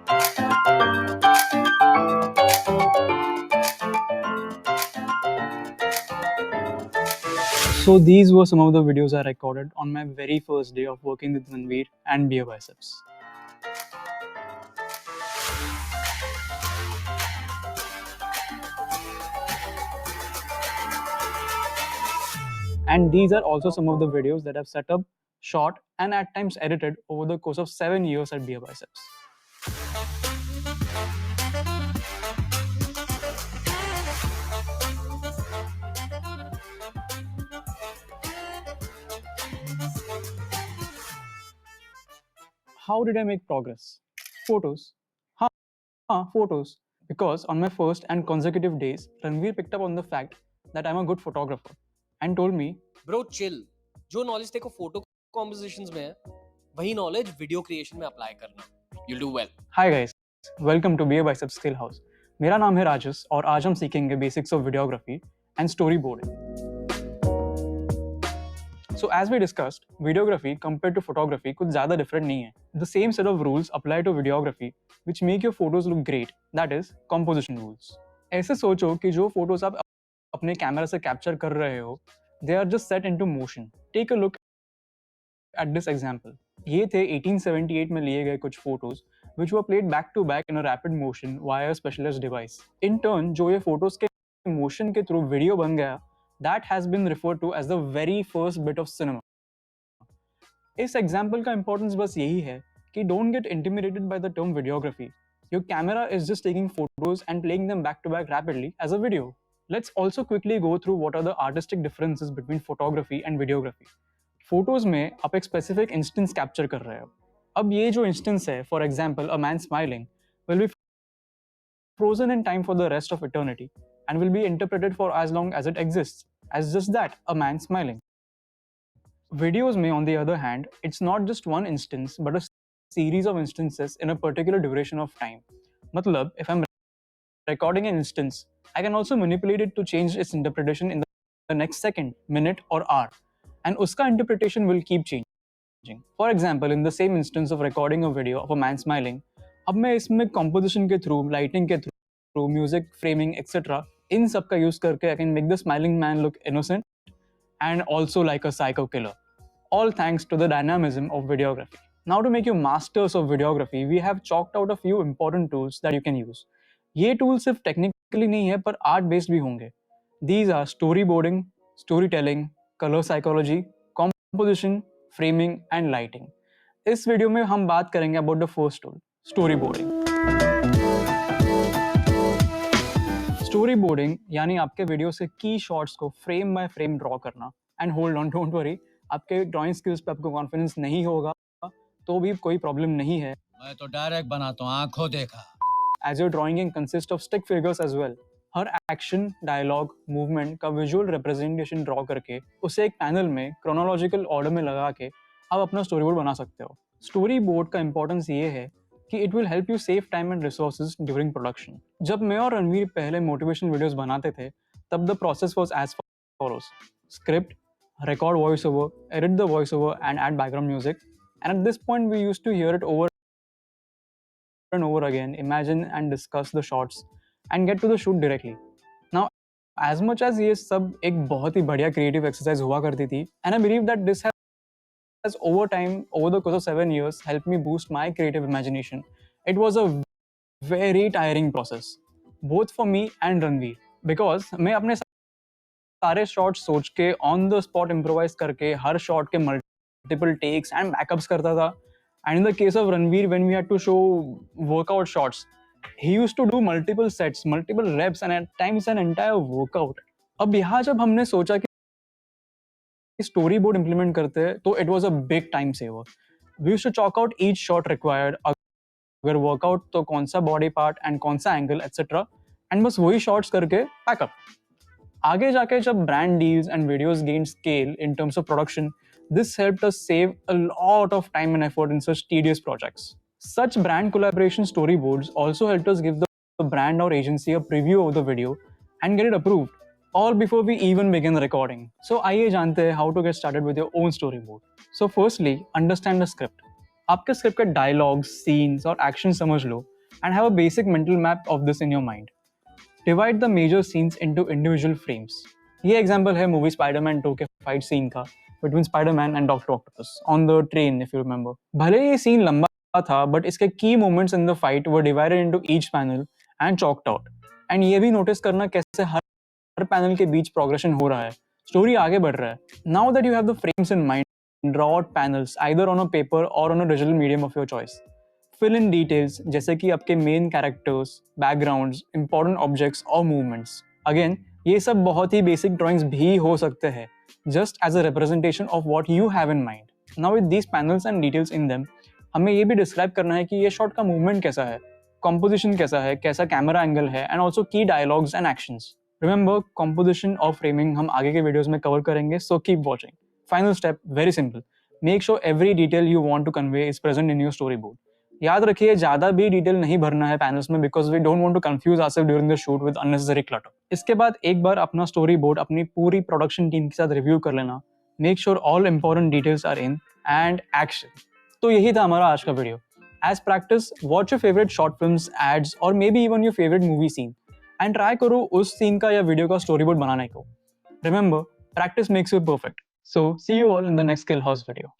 So these were some of the videos I recorded on my very first day of working with Ranveer and Beer Biceps. And these are also some of the videos that I've set up, shot, and at times edited over the course of 7 years at Beer Biceps. How did I make progress? Photos. Photos. Because on my first and consecutive days, Ranveer picked up on the fact that I'm a good photographer and told me, bro chill, जो knowledge तेरे को photo compositions में है वही knowledge video creation में apply करना. You'll do well. Hi guys, welcome to Beer Biceps Skill House. मेरा नाम है राजस और आज हम सीखेंगे basics of videography and story boarding. So as we discussed, videography compared to photography कुछ ज़्यादा different नहीं है. The same set of rules apply to videography which make your photos look great, that is composition rules. ऐसे सोचो कि जो photos आप अपने कैमरा से कैप्चर कर रहे हो, they are just set into motion. Take a look at this example. ये थे 1878 में लिए गए कुछ photos which were played back to back in a rapid motion via a specialized device. In turn, जो ये photos के motion के through video बन गया, that has been referred to as the very first bit of cinema. इस example का importance बस यही है कि don't get intimidated by the term videography. Your camera is just taking photos and playing them back to back rapidly as a video. Let's also quickly go through what are the artistic differences between photography and videography. Photos में आप एक specific instance capture कर रहे हो. अब ये जो instance है, for example a man smiling, will be frozen in time for the rest of eternity and will be interpreted for as long as it exists as just that, a man smiling. Videos may, on the other hand, it's not just one instance but a series of instances in a particular duration of time. Matlab, if I'm recording an instance, I can also manipulate it to change its interpretation in the next second, minute or hour, and uska interpretation will keep changing. For example, in the same instance of recording a video of a man smiling, अब मैं इसमें composition के through, lighting के through, music, framing, etc. इन सब का use करके I can make the smiling man look innocent and also like a psycho killer. All thanks to the dynamism of videography. Now to make you masters of videography, we have chalked out a few important tools that you can use. ये tools सिर्फ technically नहीं है पर art based भी होंगे. These are storyboarding, storytelling, color psychology, composition, framing and lighting. इस video में हम बात करेंगे about the first tool, storyboarding. Storyboarding यानी आपके वीडियो से की शॉट्स को फ्रेम बाय फ्रेम ड्रॉ करना. And hold on, don't worry, आपके ड्राइंग स्किल्स पे आपको कॉन्फिडेंस नहीं होगा तो भी कोई प्रॉब्लम नहीं है. मैं तो डायरेक्ट बनाता हूँ, आंखों देखा. As your drawing can consist of stick figures as well. Her action, dialogue, movement का विजुअल रिप्रेजेंटेशन ड्रॉ करके उसे एक पैनल में क्रोनोलॉजिकल ऑर्डर में लगा के आप अपना स्टोरी बोर्ड बना सकते हो. स्टोरी बोर्ड का इंपॉर्टेंस ये है कि it will help you save time and resources during production. जब मैं और रणवीर पहले मोटिवेशनल वीडियोस बनाते थे तब the process was as follows: script, record voiceover, edit the voiceover and add background music, and at this point we used to hear it over and over again, imagine and discuss the shots and get to the shoot directly. Now as much as ये सब एक बहुत ही बढ़िया creative exercise हुआ करती थी, and I believe that this has over time, over the course of 7 years, helped me boost my creative imagination. It was a very tiring process, both for me and Ranveer, because मैं अपने सारे shots सोच के on the spot improvise करके हर shot के multiple takes and backups करता था. And in the case of Ranveer, when we had to show workout shots, he used to do multiple sets, multiple reps and at times an entire workout. अब यहाँ जब हमने सोचा कि story board implement करते हैं तो it was a big time saver. We used to chalk out each shot required, अगर वर्कआउट तो कौन सा बॉडी पार्ट एंड कौन सा एंगल एटसेट्रा, एंड बस वही शॉट्स करके पैकअप. आगे जाके जब brand deals and videos gained scale in terms of production, this helped us save a lot of time and effort in such tedious projects. Such brand collaboration storyboards also helped us give the brand or agency a preview of the video and get it approved, all before we even begin recording. So आइए जानते हैं how to get started with your own storyboard. So firstly, understand the script. आपके script के dialogues, scenes और action समझ लो and have a basic mental map of this in your mind. Divide the major scenes into individual frames. ये example है movie Spiderman 2 के fight scene का between Spiderman and doctor octopus on the train if you remember. भले ये scene लंबा था but इसके की moments in the fight were divided into each panel and choked out. And ये भी नोटिस करना कैसे हर पैनल के बीच प्रोग्रेशन हो रहा है, स्टोरी आगे बढ़ रहा है. Now that you have the frames in mind, draw out panels either on a paper और on a digital medium of your choice. Fill in details जैसे कि आपके main characters, backgrounds, important objects और movements. Again ये सब बहुत ही basic drawings भी हो सकते हैं, just as a representation of what you have in mind. Now with these panels and details in them हमें ये भी डिस्क्राइब करना है कि ये शॉट का मूवमेंट कैसा है, कॉम्पोजिशन कैसा है, कैसा कैमरा एंगल है एंड ऑल्सो की dialogues and actions. Remember composition और फ्रेमिंग हम आगे के वीडियोस में कवर करेंगे, so keep watching. Final step very simple, make sure every detail you want to convey is present in your storyboard. याद रखिए ज़्यादा भी डिटेल नहीं भरना है पैनल्स में because we don't want to confuse ourselves during the shoot with unnecessary clutter. इसके बाद एक बार अपना स्टोरी बोर्ड अपनी पूरी प्रोडक्शन टीम के साथ रिव्यू कर लेना. Make sure all important details are in and action. तो यही था हमारा आज का video. As practice watch your favourite short films, ads और may be even your favourite movie scene and try करो उस सीन का या वीडियो का स्टोरी बोर्ड बनाने को. Remember practice makes you perfect. So see you all in the next Skill House video.